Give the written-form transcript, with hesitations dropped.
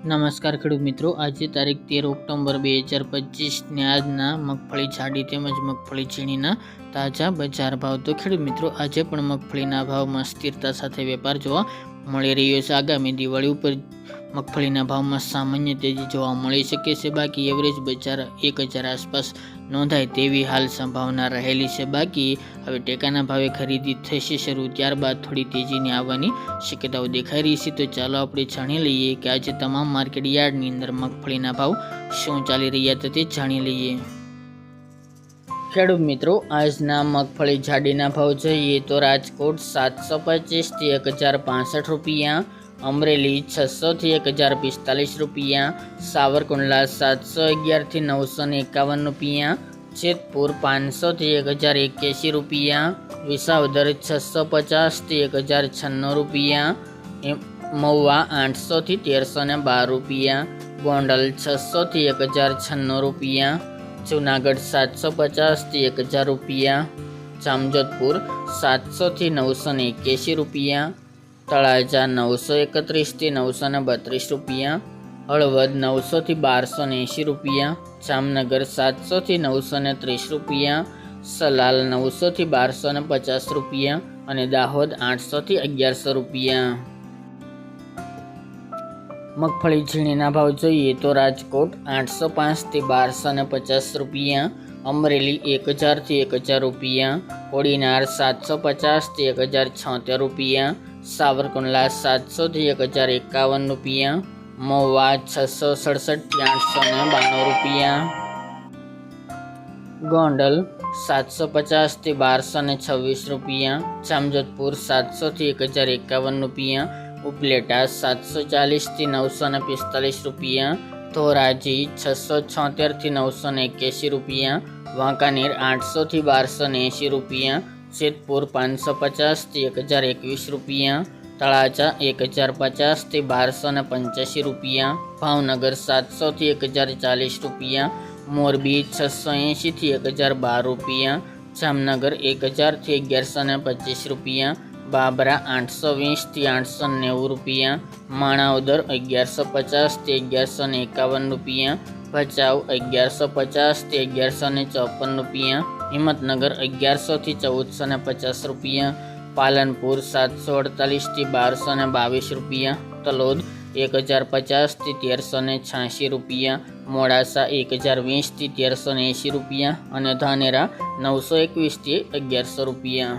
નમસ્કાર ખેડૂત મિત્રો, આજે તારીખ 13 ઓક્ટોબર 2025 આજના મગફળી જાડી તેમજ મગફળી ઝીણીના તાજા બજાર ભાવ। તો ખેડૂત મિત્રો, આજે પણ મગફળીના ભાવમાં સ્થિરતા સાથે વેપાર જોવા મળી રહ્યો છે। આગામી દિવાળી ઉપર મગફળીના ભાવમાં સામાન્ય તેજી જોવા મળી શકે છે। બાકી એવરેજ બજાર 1000 આસપાસ નોંધાય તેવી હાલ સંભાવના રહેલી છે। બાકી હવે ટેકાના ભાવે ખરીદી થશે શરૂ, ત્યારબાદ થોડી તેજીની આવવાની શક્યતાઓ દેખાઈ રહી છે। તો ચાલો આપણે જાણી લઈએ કે આજે તમામ માર્કેટ યાર્ડની અંદર મગફળીના ભાવ શું ચાલી રહ્યા હતા તે જાણી લઈએ। ખેડૂત મિત્રો, આજના મગફળી જાડીના ભાવ જોઈએ તો રાજકોટ 725 થી 1065 રૂપિયા, અમરેલી 600 થી 1045 રૂપિયા, સાવરકુંડલા 711 થી 951 રૂપિયા, જેતપુર 500 થી 1081 રૂપિયા, વિસાવદર 650 થી 1096 રૂપિયા, મહુવા 800 થી 1312 રૂપિયા, ગોંડલ 600 થી 1096 રૂપિયા, જૂનાગઢ 750 થી 1000 રૂપિયા, જામજોધપુર 700 થી 981 રૂપિયા, તળાજા 931 થી 932 રૂપિયા, હળવદ 900 થી 1280 રૂપિયા, જામનગર 700 થી 930 રૂપિયા, સલાલ 900 થી 1250 રૂપિયા અને દાહોદ 800 થી 1100 રૂપિયા। મગફળી ઝીણીના ભાવ જોઈએ તો રાજકોટ 805 થી 1250 રૂપિયા, અમરેલી 1000 થી 1000 રૂપિયા, કોડીનાર 750 થી 1076 રૂપિયા, સાવરકુંડલા 700 થી 1051 રૂપિયા, મહુવા 667 થી 892 રૂપિયા, ગોંડલ 750 થી 1226 રૂપિયા, જામજોધપુર 700 થી 1051 રૂપિયા, ઉપલેટા 740 થી 945 રૂપિયા, ધોરાજી 676 થી 981 રૂપિયા, વાંકાનેર 800 થી 1280 રૂપિયા, જેતપુર 550 થી 1021 રૂપિયા, તળાજા 1050 થી 1285 રૂપિયા, ભાવનગર 700 થી 1040 રૂપિયા, મોરબી 680 થી 1012 રૂપિયા, જામનગર 1000 થી 1125 રૂપિયા, બાબરા 820 થી 890 રૂપિયા, માણાવદર 1150 થી 1151 રૂપિયા, ભચાઉ 1150 થી 1154 રૂપિયા, હિંમતનગર 1100 થી 1450 રૂપિયા, પાલનપુર 748 થી 1222 રૂપિયા, તલોદ 1050 થી 1386 રૂપિયા, મોડાસા 1020 થી 1380 રૂપિયા અને ધાનેરા 921 થી 1100 રૂપિયા।